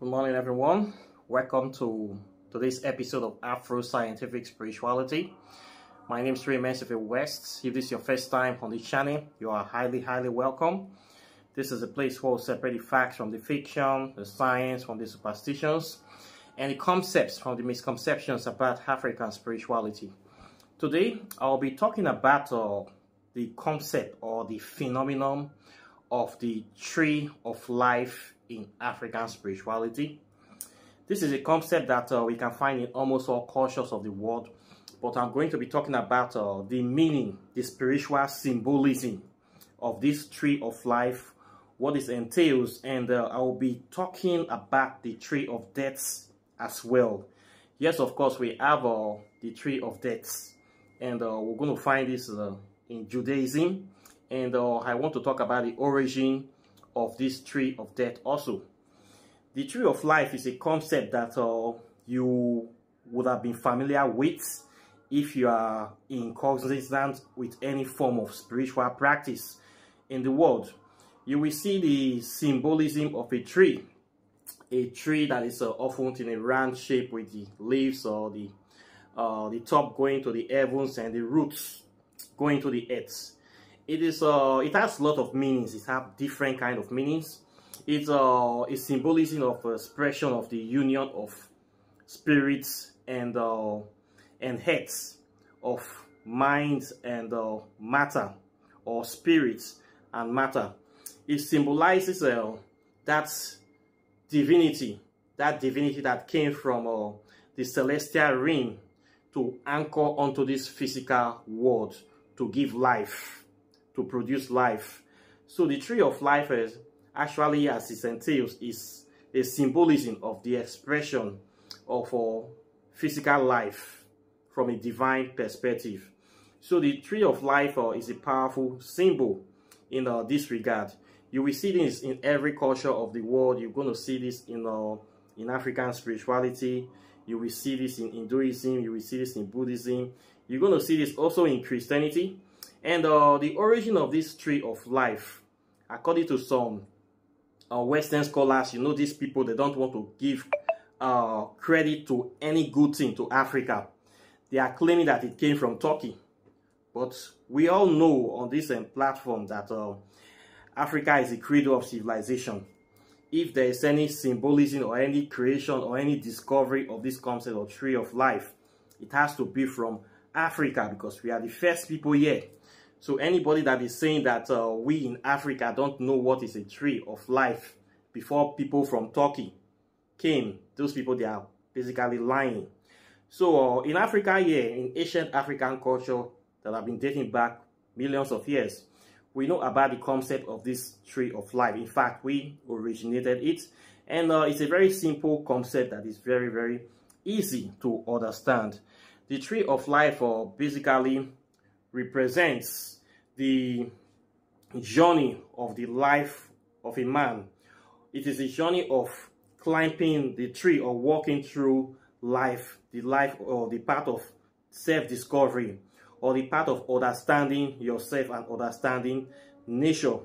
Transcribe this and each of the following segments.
Good morning, everyone. Welcome to today's episode of Afro Scientific Spirituality. My name is Ray Mensife West. If this is your first time on this channel, you are highly welcome. This is a place where we separate the facts from the fiction, the science from the superstitions, and the concepts from the misconceptions about African spirituality. Today, I'll be talking about the concept or the phenomenon of the tree of life in African spirituality. This is a concept that we can find in almost all cultures of the world, but I'm going to be talking about the meaning, the spiritual symbolism of this tree of life, what it entails, and I will be talking about the tree of death as well. Yes, of course, we have the tree of death, and we're going to find this in Judaism, and I want to talk about the origin of this tree of death also. The tree of life is a concept that you would have been familiar with if you are in cognizance with any form of spiritual practice in the world. You will see the symbolism of a tree that is often in a round shape with the leaves or the top going to the heavens and the roots going to the earth. It has a lot of meanings. It has different kind of meanings. It's a symbolism of expression of the union of spirits and heads, of minds and matter, or spirits and matter. It symbolizes that divinity that came from the celestial realm to anchor onto this physical world, to give life, to produce life. So the tree of life is actually, as it entails, is a symbolism of the expression of physical life from a divine perspective. So the tree of life is a powerful symbol in this regard. You will see this in every culture of the world. You're going to see this in African spirituality. You will see this in Hinduism. You will see this in Buddhism. You're going to see this also in Christianity. And the origin of this tree of life, according to some Western scholars, these people, they don't want to give credit to any good thing to Africa. They are claiming that it came from Turkey. But we all know on this platform that Africa is the cradle of civilization. If there is any symbolism or any creation or any discovery of this concept of tree of life, it has to be from Africa, because we are the first people here. So anybody that is saying that we in Africa don't know what is a tree of life before people from Turkey came, those people, they are basically lying. So in Africa here, in ancient African culture that have been dating back millions of years, we know about the concept of this tree of life. In fact, we originated it, and it's a very simple concept that is very easy to understand. The tree of life basically represents the journey of the life of a man. It is a journey of climbing the tree or walking through life, the life or the path of self-discovery, or the path of understanding yourself and understanding nature.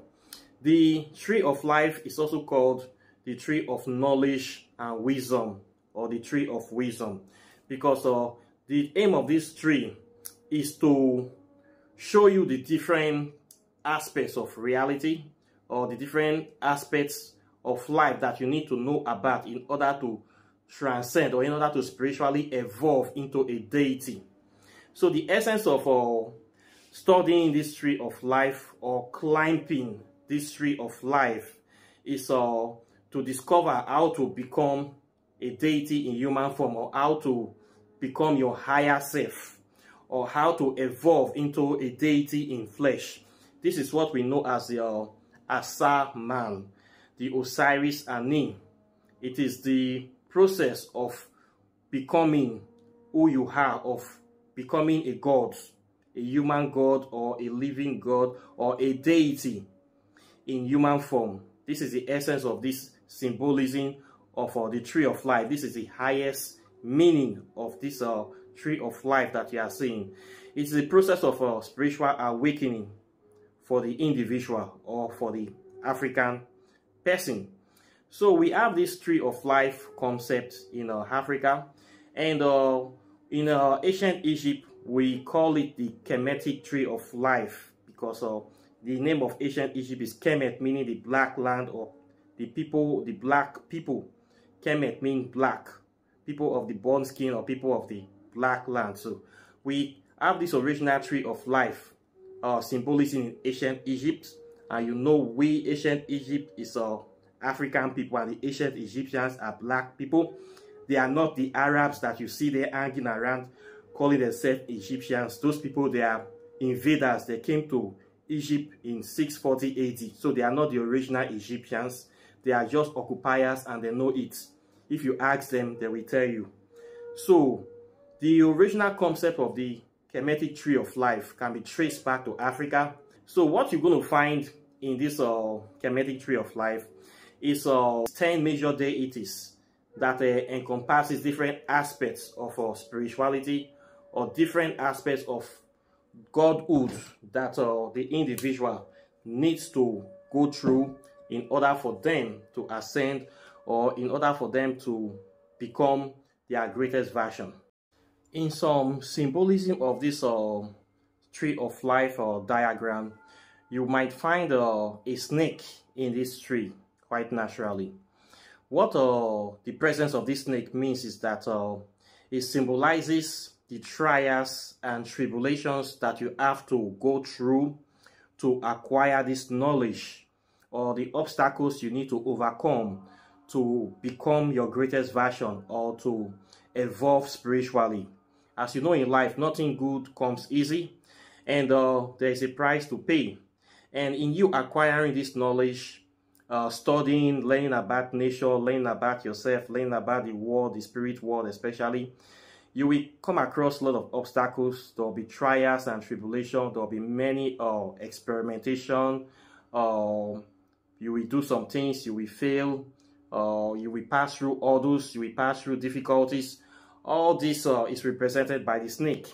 The tree of life is also called the tree of knowledge and wisdom, or the tree of wisdom, because the aim of this tree is to show you the different aspects of reality, or the different aspects of life that you need to know about in order to transcend, or in order to spiritually evolve into a deity. So the essence of studying this tree of life, or climbing this tree of life, is to discover how to become a deity in human form, or how to become your higher self, or how to evolve into a deity in flesh. This is what we know as the Asa man, the Osiris Ani. It is the process of becoming who you are, of becoming a god, a human god, or a living god, or a deity in human form. This is the essence of this symbolism of the tree of life. This is the highest meaning of this tree of life that you are seeing. It's the process of spiritual awakening for the individual, or for the African person. So we have this tree of life concept in Africa, and in ancient Egypt we call it the Kemetic tree of life, because the name of ancient Egypt is Kemet, meaning the black land, or the people, the black people. Kemet means black, people of the born skin, or people of the black land. So we have this original tree of life symbolism in ancient Egypt, and you know we ancient Egypt is African people, and the ancient Egyptians are black people. They are not the Arabs that you see there hanging around calling themselves Egyptians. Those people, they are invaders. They came to Egypt in 640 AD. So they are not the original Egyptians. They are just occupiers, and they know it. If you ask them, they will tell you. So the original concept of the Kemetic tree of life can be traced back to Africa. So what you're going to find in this Kemetic tree of life is 10 major deities that encompasses different aspects of spirituality, or different aspects of godhood that the individual needs to go through in order for them to ascend, or in order for them to become their greatest version. In some symbolism of this tree of life or diagram, you might find a snake in this tree quite naturally. What the presence of this snake means is that it symbolizes the trials and tribulations that you have to go through to acquire this knowledge, or the obstacles you need to overcome to become your greatest version, or to evolve spiritually. As you know, in life, nothing good comes easy, and there is a price to pay. And in you acquiring this knowledge, studying, learning about nature, learning about yourself, learning about the world, the spirit world especially, you will come across a lot of obstacles. There will be trials and tribulations. There will be many experimentation. You will do some things, you will fail. You will pass through hurdles, you will pass through difficulties. All this is represented by the snake.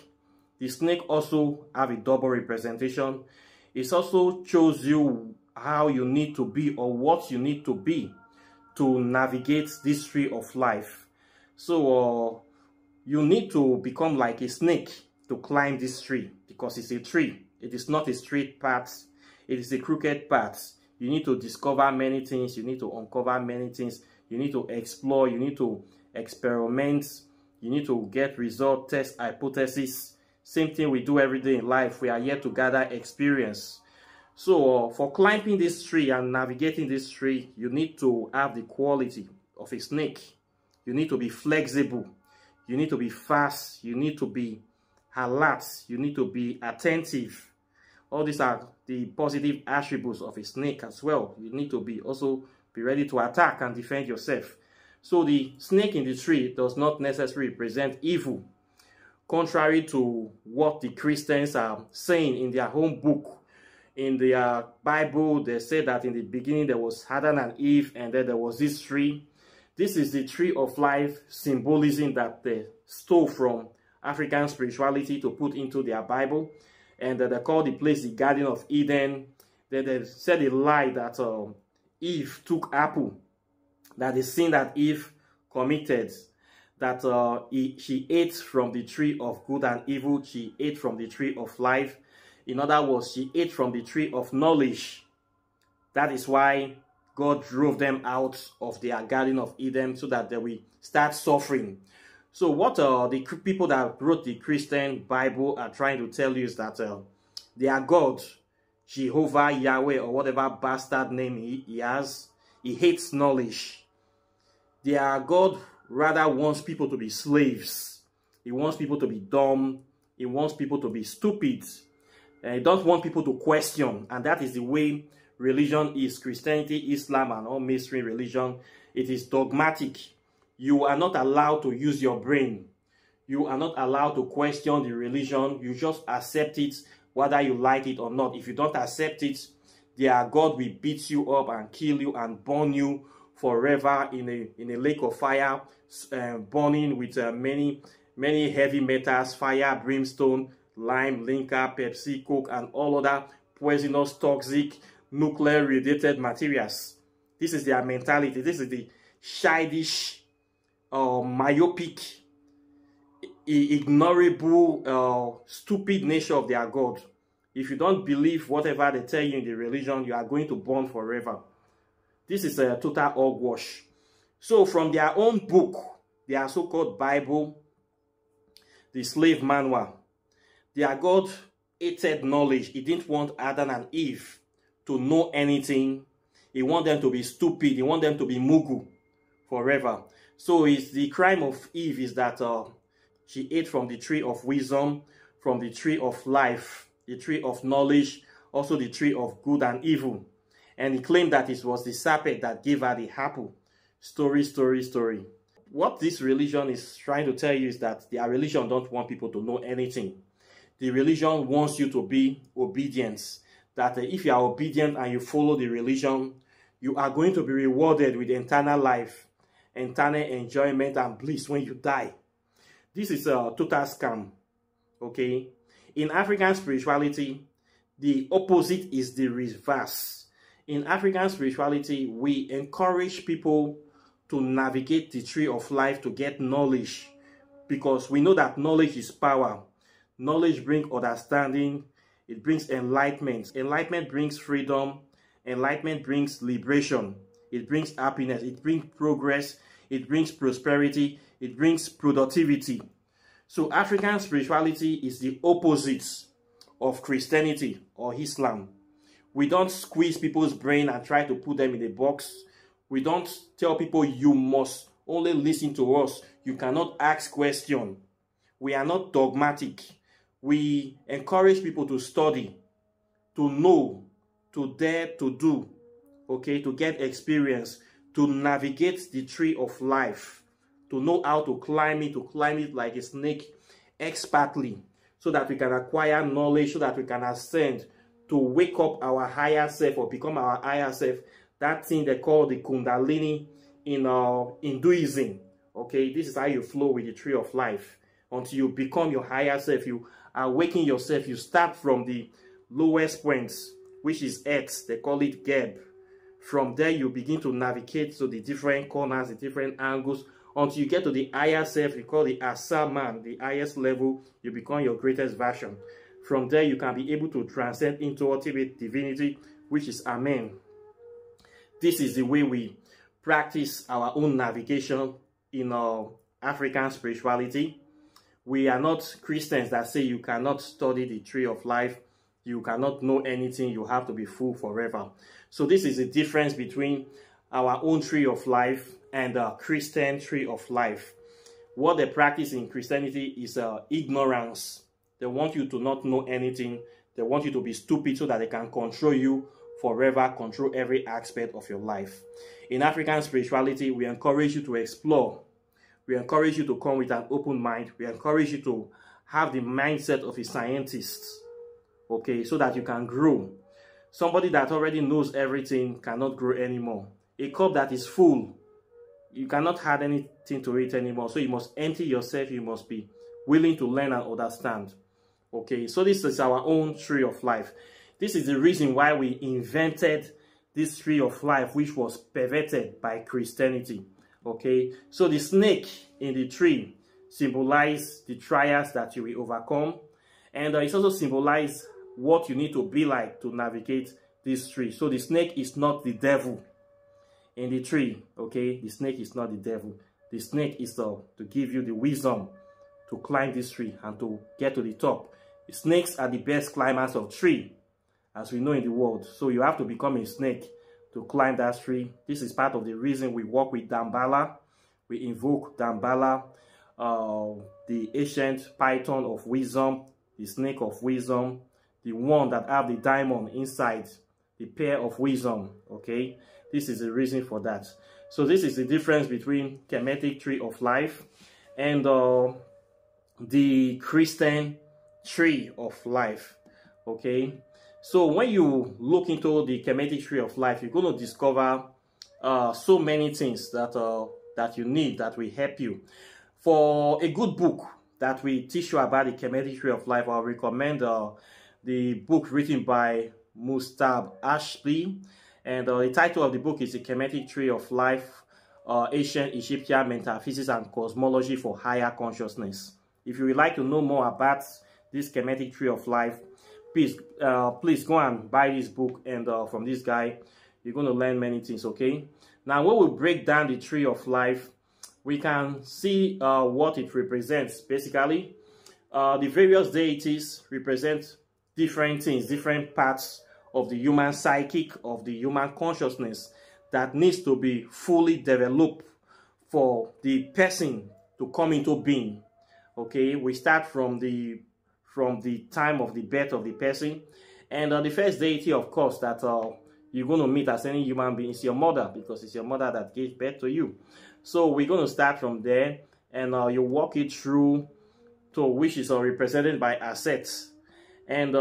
The snake also have a double representation. It also shows you how you need to be, or what you need to be, to navigate this tree of life. So you need to become like a snake to climb this tree, because it's a tree. It is not a straight path. It is a crooked path. You need to discover many things. You need to uncover many things. You need to explore. You need to experiment. You need to get results, test hypotheses. Same thing we do every day in life. We are here to gather experience. So for climbing this tree and navigating this tree, you need to have the quality of a snake. You need to be flexible. You need to be fast. You need to be alert. You need to be attentive. All these are the positive attributes of a snake as well. You need to be ready to attack and defend yourself. So the snake in the tree does not necessarily represent evil, contrary to what the Christians are saying in their own book. In their Bible, they say that in the beginning there was Adam and Eve, and then there was this tree. This is the tree of life symbolism that they stole from African spirituality to put into their Bible. And they call the place the Garden of Eden. Then they said a lie that Eve took apple, that the sin that Eve committed, that she ate from the tree of good and evil, she ate from the tree of life. In other words, she ate from the tree of knowledge. That is why God drove them out of their Garden of Eden, so that they will start suffering. So what the people that wrote the Christian Bible are trying to tell you is that their God, Jehovah, Yahweh, or whatever bastard name he has, he hates knowledge. Their God rather wants people to be slaves. He wants people to be dumb. He wants people to be stupid. And he doesn't want people to question. And that is the way religion is. Christianity, Islam, and all mainstream religion. It is dogmatic. You are not allowed to use your brain. You are not allowed to question the religion. You just accept it, whether you like it or not. If you don't accept it, their God will beat you up and kill you and burn you forever in a lake of fire, burning with many heavy metals, fire, brimstone, lime, linker, Pepsi, Coke, and all other poisonous, toxic, nuclear-related materials. This is their mentality. This is the childish, myopic, ignorable, stupid nature of their God. If you don't believe whatever they tell you in the religion, you are going to burn forever. This is a total hogwash. So from their own book, their so-called Bible, the slave manual, their God hated knowledge. He didn't want Adam and Eve to know anything. He wanted them to be stupid. He wanted them to be mugu forever. So it's the crime of Eve is that she ate from the tree of wisdom, from the tree of life, the tree of knowledge, also the tree of good and evil. And he claimed that it was the serpent that gave her the apple. Story, story, story. What this religion is trying to tell you is that their religion don't want people to know anything. The religion wants you to be obedient. That if you are obedient and you follow the religion, you are going to be rewarded with eternal life, eternal enjoyment and bliss when you die. This is a total scam. Okay? In African spirituality, the opposite is the reverse. In African spirituality, we encourage people to navigate the tree of life to get knowledge, because we know that knowledge is power. Knowledge brings understanding. It brings enlightenment. Enlightenment brings freedom. Enlightenment brings liberation. It brings happiness. It brings progress. It brings prosperity. It brings productivity. So African spirituality is the opposite of Christianity or Islam. We don't squeeze people's brain and try to put them in a box. We don't tell people you must only listen to us. You cannot ask questions. We are not dogmatic. We encourage people to study, to know, to dare to do, okay, to get experience, to navigate the tree of life, to know how to climb it like a snake expertly, so that we can acquire knowledge, so that we can ascend, to wake up our higher self or become our higher self. That thing they call the Kundalini in Hinduism. Okay, this is how you flow with the tree of life until you become your higher self. You awaken yourself. You start from the lowest points, which is Earth. They call it Geb. From there, you begin to navigate to the different corners, the different angles, until you get to the higher self. You call the Asa man, the highest level. You become your greatest version. From there, you can be able to transcend into ultimate divinity, which is Amen. This is the way we practice our own navigation in African spirituality. We are not Christians that say you cannot study the tree of life, you cannot know anything, you have to be full forever. So this is the difference between our own tree of life and the Christian tree of life. What they practice in Christianity is ignorance. They want you to not know anything. They want you to be stupid so that they can control you forever, control every aspect of your life. In African spirituality, we encourage you to explore. We encourage you to come with an open mind. We encourage you to have the mindset of a scientist, okay, so that you can grow. Somebody that already knows everything cannot grow anymore. A cup that is full, you cannot add anything to it anymore. So you must empty yourself. You must be willing to learn and understand. Okay, so this is our own tree of life. This is the reason why we invented this tree of life, which was perverted by Christianity. Okay, so the snake in the tree symbolizes the trials that you will overcome, and it also symbolizes what you need to be like to navigate this tree. So the snake is not the devil in the tree. Okay, the snake is not the devil. The snake is to give you the wisdom to climb this tree and to get to the top. The snakes are the best climbers of tree, as we know in the world. So you have to become a snake to climb that tree. This is part of the reason we work with Dambala. We invoke Dambala, the ancient python of wisdom, the snake of wisdom, the one that have the diamond inside, the pear of wisdom. Okay, this is the reason for that. So this is the difference between Kemetic tree of life and the Christian tree of life. Okay, so when you look into the Kemetic tree of life, you're going to discover so many things that you need, that will help you. For a good book that will teach you about the Kemetic tree of life, I'll recommend the book written by Mustab Ashby, And the title of the book is The Kemetic Tree of Life, Ancient Egyptian Metaphysics and Cosmology for Higher Consciousness. If you would like to know more about this Kemetic Tree of Life, please go and buy this book, and from this guy, you're going to learn many things, okay? Now, when we break down the Tree of Life, we can see what it represents. Basically, the various deities represent different things, different parts of the human psychic, of the human consciousness that needs to be fully developed for the person to come into being. Okay, we start from the time of the birth of the person, and the first deity, of course, that you're going to meet as any human being is your mother, because it's your mother that gave birth to you. So we're going to start from there, and you walk it through to which is represented by assets. And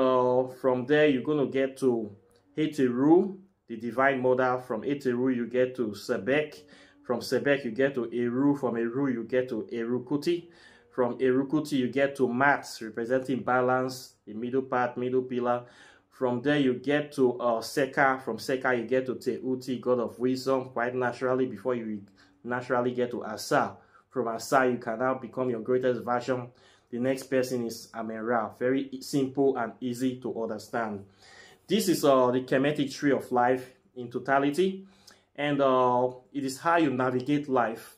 from there, you're going to get to Heteru, the divine mother. From Heteru, you get to Sebek. From Sebek, you get to Eru. From Eru, you get to Erukuti. From Erukuti, you get to Mat, representing balance, the middle part, middle pillar. From there, you get to Seka. From Seka, you get to Teuti, god of wisdom, quite naturally, before you naturally get to Asa. From Asa, you can now become your greatest version. The next person is Amen-Ra. Very simple and easy to understand. This is the Kemetic Tree of Life in totality, and it is how you navigate life.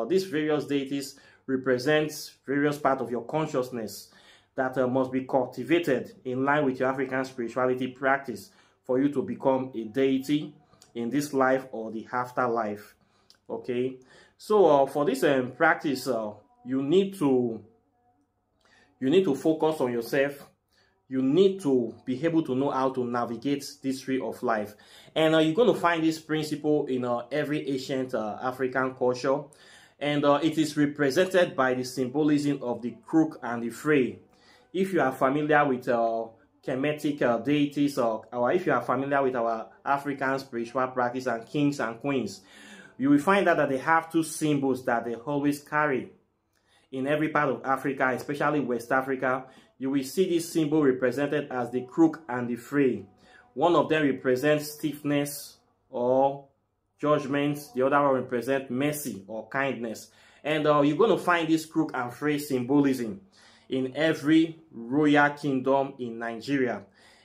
These various deities represent various parts of your consciousness that must be cultivated in line with your African spirituality practice for you to become a deity in this life or the afterlife. Okay, so for this practice, you need to focus on yourself. You need to be able to know how to navigate this tree of life. And you're going to find this principle in every ancient African culture. And it is represented by the symbolism of the crook and the fray. If you are familiar with Kemetic deities, or if you are familiar with our African spiritual practice and kings and queens, you will find out that they have two symbols that they always carry. In every part of Africa, especially West Africa, you will see this symbol represented as the crook and the fray. One of them represents stiffness or judgment. The other one represents mercy or kindness. And you're going to find this crook and fray symbolism in every royal kingdom in Nigeria.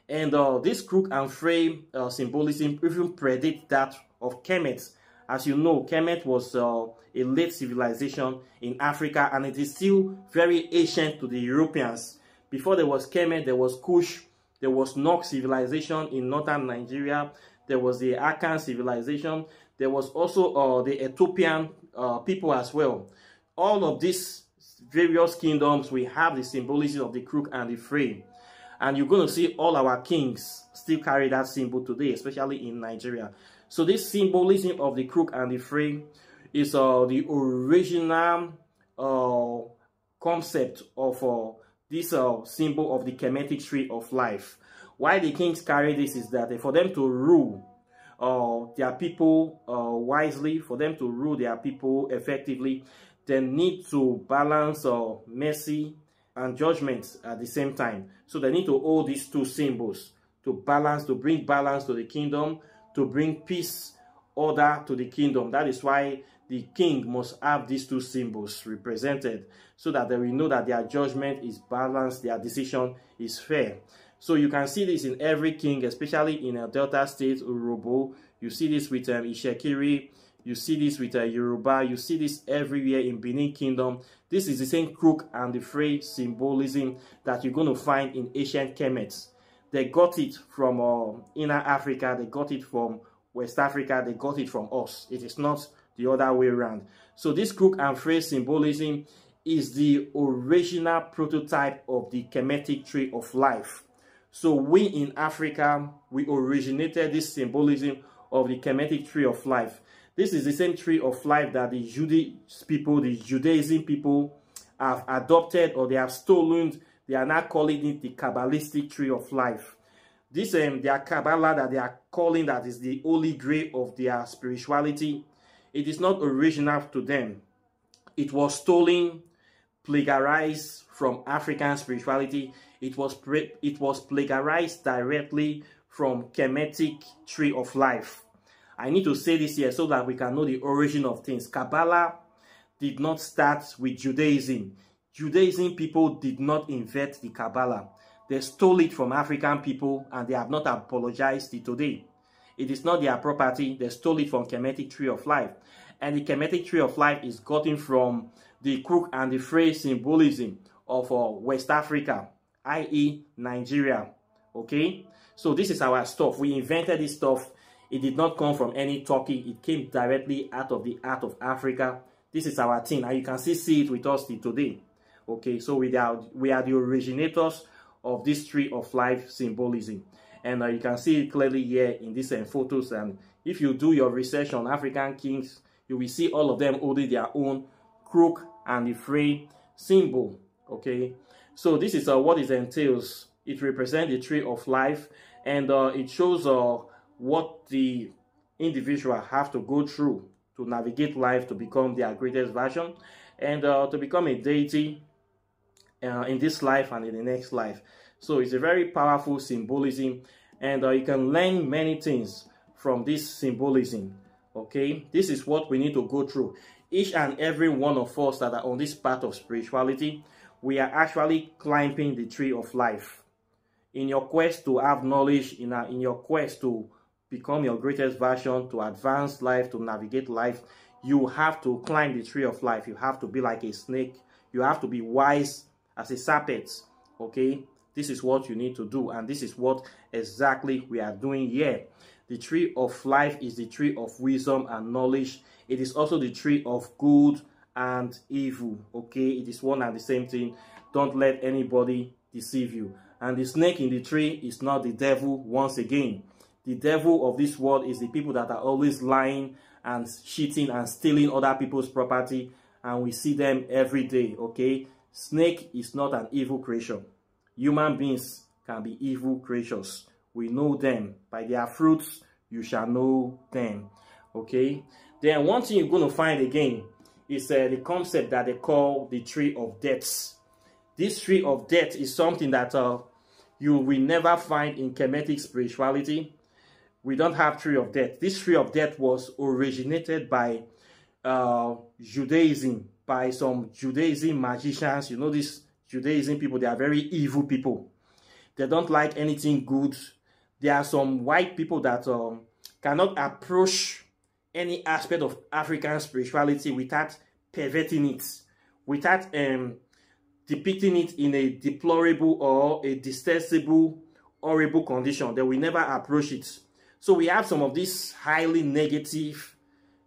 And this crook and fray symbolism even predict that of Kemet. As you know, Kemet was a late civilization in Africa, and it is still very ancient to the Europeans. Before there was Kemet, there was Kush, there was Nok civilization in northern Nigeria, there was the Akan civilization, there was also the Ethiopian people as well. All of these various kingdoms, we have the symbolism of the crook and the fray. And you're going to see all our kings still carry that symbol today, especially in Nigeria. So this symbolism of the crook and the fray is the original concept of this symbol of the Kemetic Tree of Life. Why the kings carry this is that for them to rule their people wisely, for them to rule their people effectively, they need to balance mercy and judgment at the same time. So they need to hold these two symbols to balance, to bring balance to the kingdom, to bring peace, order to the kingdom. That is why the king must have these two symbols represented, so that they will know that their judgment is balanced, their decision is fair. So you can see this in every king, especially in a Delta state, Urobo. You see this with Ishekiri. You see this with Yoruba. You see this everywhere in Benin Kingdom. This is the same crook and the fray symbolism that you're going to find in ancient Kemets. They got it from Inner Africa. They got it from West Africa. They got it from us. It is not the other way around. So this crook and fray symbolism is the original prototype of the Kemetic Tree of Life. So we in Africa, we originated this symbolism of the Kemetic Tree of Life. This is the same tree of life that the Judaism people have adopted, or they have stolen. They are now calling it the Kabbalistic Tree of Life. This their Kabbalah that they are calling that is the holy grail of their spirituality. It is not original to them. It was stolen, plagiarized from African spirituality. It was plagiarized directly from Kemetic Tree of Life. I need to say this here so that we can know the origin of things. Kabbalah did not start with Judaism. Judaism people did not invent the Kabbalah. They stole it from African people and they have not apologized it today. It is not their property. They stole it from Kemetic Tree of Life. And the Kemetic Tree of Life is gotten from the crook and the fray symbolism of West Africa, i.e. Nigeria. Okay? So this is our stuff. We invented this stuff. It did not come from any Turkey. It came directly out of the heart of Africa. This is our thing. And you can still see it with us today. Okay? So we are the originators of this Tree of Life symbolism. And you can see it clearly here in these photos. And if you do your research on African kings, you will see all of them holding their own crook and the fray symbol. Okay, so this is what it entails. It represents the Tree of Life, and it shows what the individual have to go through to navigate life to become their greatest version, and to become a deity in this life and in the next life. So it's a very powerful symbolism, and you can learn many things from this symbolism. Okay, this is what we need to go through. Each and every one of us that are on this path of spirituality, we are actually climbing the Tree of Life. In your quest to have knowledge, in your quest to become your greatest version, to advance life, to navigate life, you have to climb the Tree of Life. You have to be like a snake. You have to be wise as a serpent. Okay, this is what you need to do, and this is what exactly we are doing here. The Tree of Life is the tree of wisdom and knowledge. It is also the tree of good and evil. Okay, it is one and the same thing. Don't let anybody deceive you. And the snake in the tree is not the devil once again. The devil of this world is the people that are always lying and cheating and stealing other people's property. And we see them every day. Okay, snake is not an evil creation. Human beings can be evil creatures. We know them. By their fruits, you shall know them. Okay? Then one thing you're going to find again is the concept that they call the Tree of Death. This Tree of Death is something that you will never find in Kemetic spirituality. We don't have Tree of Death. This Tree of Death was originated by Judaism, by some Judaism magicians. You know, these Judaism people, they are very evil people. They don't like anything good. There are some white people that cannot approach any aspect of African spirituality without perverting it, without depicting it in a deplorable or a detestable, horrible condition. They will never approach it. So we have some of these highly negative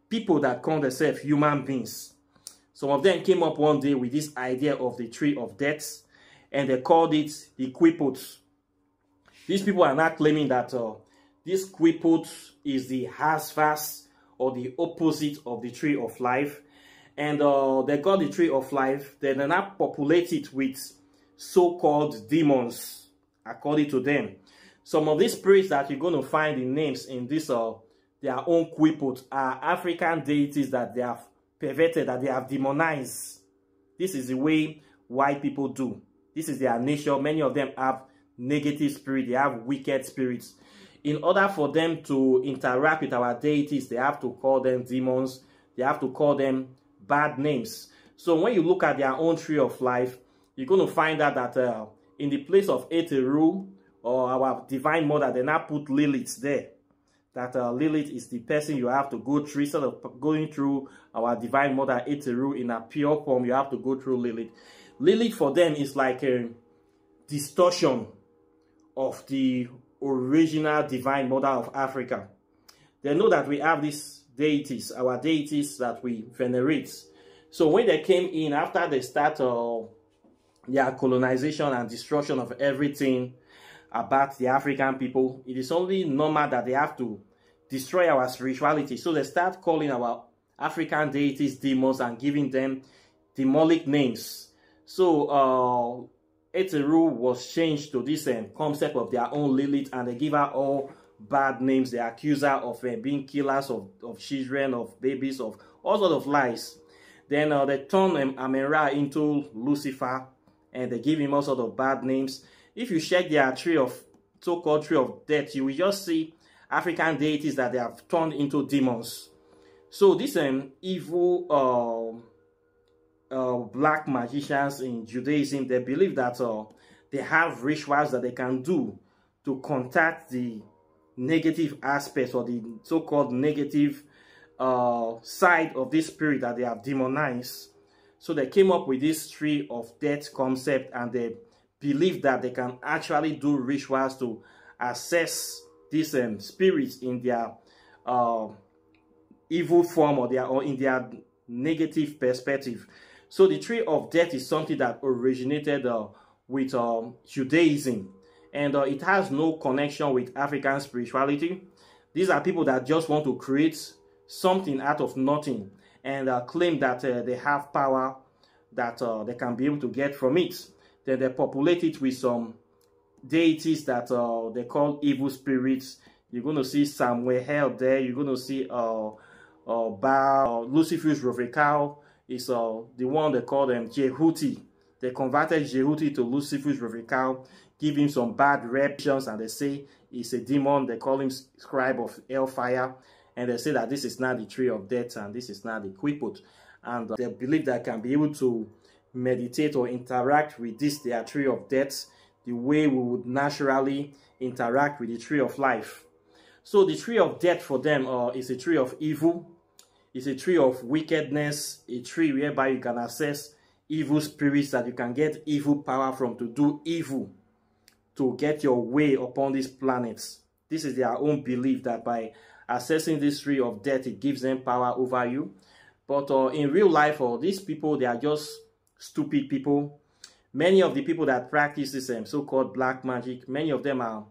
people that call themselves human beings. Some of them came up one day with this idea of the Tree of Death, and they called it the Qliphoth. These people are not claiming that this Qliphoth is the has-vas or the opposite of the Tree of Life. And they got the Tree of Life. Then they now populate it with so-called demons, according to them. Some of these spirits that you're going to find in names in this their own Qliphoth are African deities that they have perverted, that they have demonized. This is the way white people do. This is their nature. Many of them have negative spirit. They have wicked spirits. In order for them to interact with our deities, they have to call them demons. They have to call them bad names. So when you look at their own Tree of Life, you're going to find out that in the place of Eteru or our Divine Mother, they now put Lilith there. That Lilith is the person you have to go through. Instead of going through our Divine Mother Eteru in a pure form, you have to go through Lilith. Lilith for them is like a distortion of the original Divine Mother of Africa. They know that we have these deities, our deities that we venerate. So when they came in, after they start their colonization and destruction of everything about the African people, it is only normal that they have to destroy our spirituality. So they start calling our African deities demons and giving them demonic names. So Eteru was changed to this concept of their own Lilith, and they give her all bad names. They accuse her of being killers of children, of babies, of all sorts of lies. Then they turn Amera into Lucifer, and they give him all sorts of bad names. If you check their tree of so-called Tree of Death, you will just see African deities that they have turned into demons. So these evil black magicians in Judaism, they believe that they have rituals that they can do to contact the negative aspects or the so-called negative side of this spirit that they have demonized. So they came up with this tree of death concept, and they believe that they can actually do rituals to assess these spirits in their evil form or in their negative perspective. So the tree of death is something that originated with Judaism, and it has no connection with African spirituality. These are people that just want to create something out of nothing and claim that they have power that they can be able to get from it. Then they populate it with some deities that they call evil spirits. You're going to see Samuel there. You're going to see Baal, Lucifer's Revical is the one they call them Jehuti. They converted Jehuti to Lucifer's Revical, give him some bad reputations, and they say he's a demon. They call him scribe of hellfire, and they say that this is not the tree of death and this is not the Qliphoth. And they believe that can be able to meditate or interact with this, their tree of death, the way we would naturally interact with the tree of life. So the tree of death for them is a tree of evil. It's a tree of wickedness, a tree whereby you can access evil spirits that you can get evil power from to do evil, to get your way upon these planets. This is their own belief that by accessing this tree of death, it gives them power over you. But in real life, these people, they are just stupid people. Many of the people that practice this so-called black magic, many of them are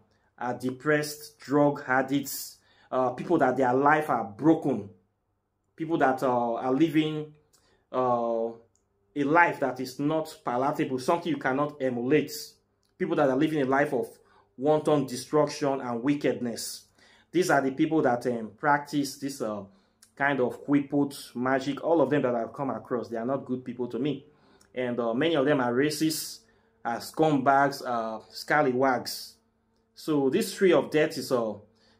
depressed, drug addicts, people that their life are broken, people that are living a life that is not palatable, something you cannot emulate, people that are living a life of wanton destruction and wickedness. These are the people that practice this kind of Qliphoth magic. All of them that I've come across, they are not good people to me. And many of them are racist, scumbags, scallywags. So this tree of death is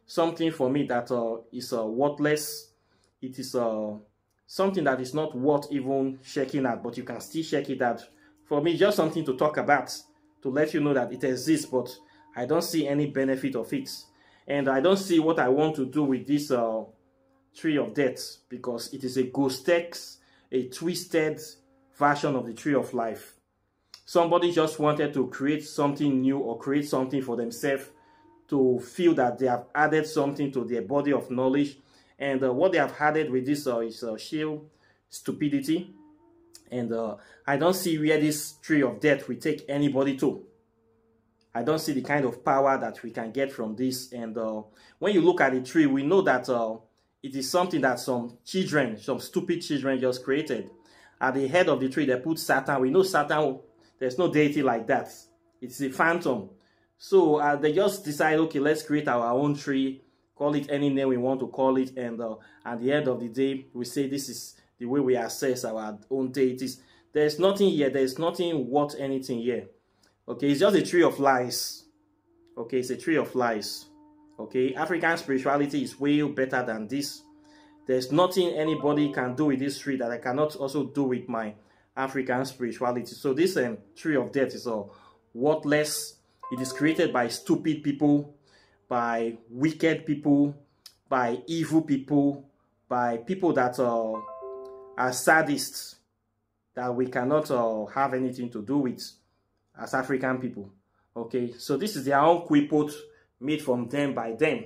something for me that is worthless. It is something that is not worth even checking at, but you can still check it out. For me, just something to talk about, to let you know that it exists, but I don't see any benefit of it. And I don't see what I want to do with this tree of death, because it is a ghostex, a twisted version of the tree of life. Somebody just wanted to create something new or create something for themselves to feel that they have added something to their body of knowledge. And what they have added with this is sheer stupidity. And I don't see where this tree of death will take anybody to. I don't see the kind of power that we can get from this. And when you look at the tree, we know that it is something that some children, some stupid children just created. At the head of the tree, they put Satan. We know Satan, there's no deity like that. It's a phantom. So they just decide, okay, let's create our own tree, call it any name we want to call it. And at the end of the day, we say this is the way we assess our own deities. There's nothing here. There's nothing worth anything here. Okay, it's just a tree of lies. Okay, it's a tree of lies. Okay, African spirituality is way better than this. There's nothing anybody can do with this tree that I cannot also do with my African spirituality. So this tree of death is worthless. It is created by stupid people, by wicked people, by evil people, by people that are sadists, that we cannot have anything to do with as African people. Okay, so this is their own Qliphoth made from them by them.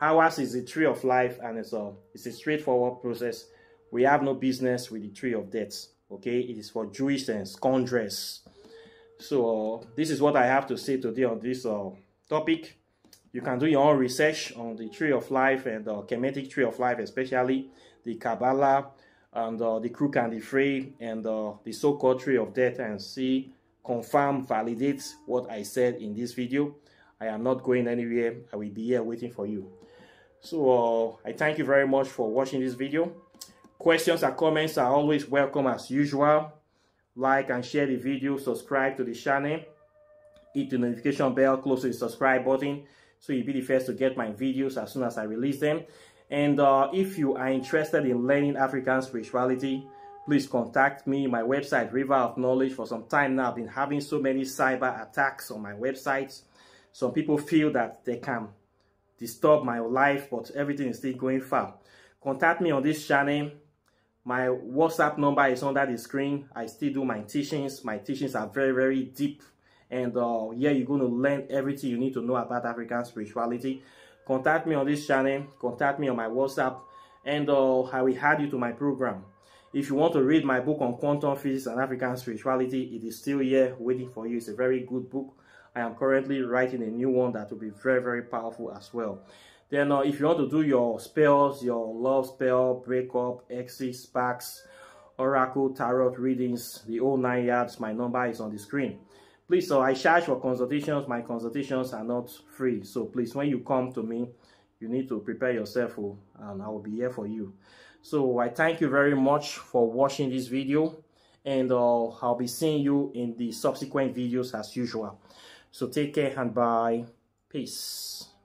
Ours is the tree of life, and it's a straightforward process. We have no business with the tree of death. Okay, it is for Jewish and scoundrels. So this is what I have to say today on this topic. You can do your own research on the tree of life and the Kemetic tree of life, especially the Kabbalah and the crook and the fray and the so-called tree of death, and see, confirm, validate what I said in this video. I am not going anywhere. I will be here waiting for you. So I thank you very much for watching this video. Questions and comments are always welcome as usual. Like and share the video, subscribe to the channel, hit the notification bell close to the subscribe button so you'll be the first to get my videos as soon as I release them. And if you are interested in learning African spirituality, please contact me. My website, River of Knowledge. For some time now, I've been having so many cyber attacks on my website. Some people feel that they can disturb my life, but everything is still going fine. Contact me on this channel. My WhatsApp number is under the screen. I still do my teachings. My teachings are very, very deep. And yeah, you're going to learn everything you need to know about African spirituality. Contact me on this channel. Contact me on my WhatsApp. And I will add you to my program. If you want to read my book on quantum physics and African spirituality, it is still here waiting for you. It's a very good book. I am currently writing a new one that will be very, very powerful as well. Then if you want to do your spells, your love spell, breakup, exit, sparks, oracle, tarot readings, the whole 9 yards, my number is on the screen. Please, I charge for consultations. My consultations are not free. So please, when you come to me, you need to prepare yourself, and I will be here for you. So I thank you very much for watching this video, and I'll be seeing you in the subsequent videos as usual. So take care and bye. Peace.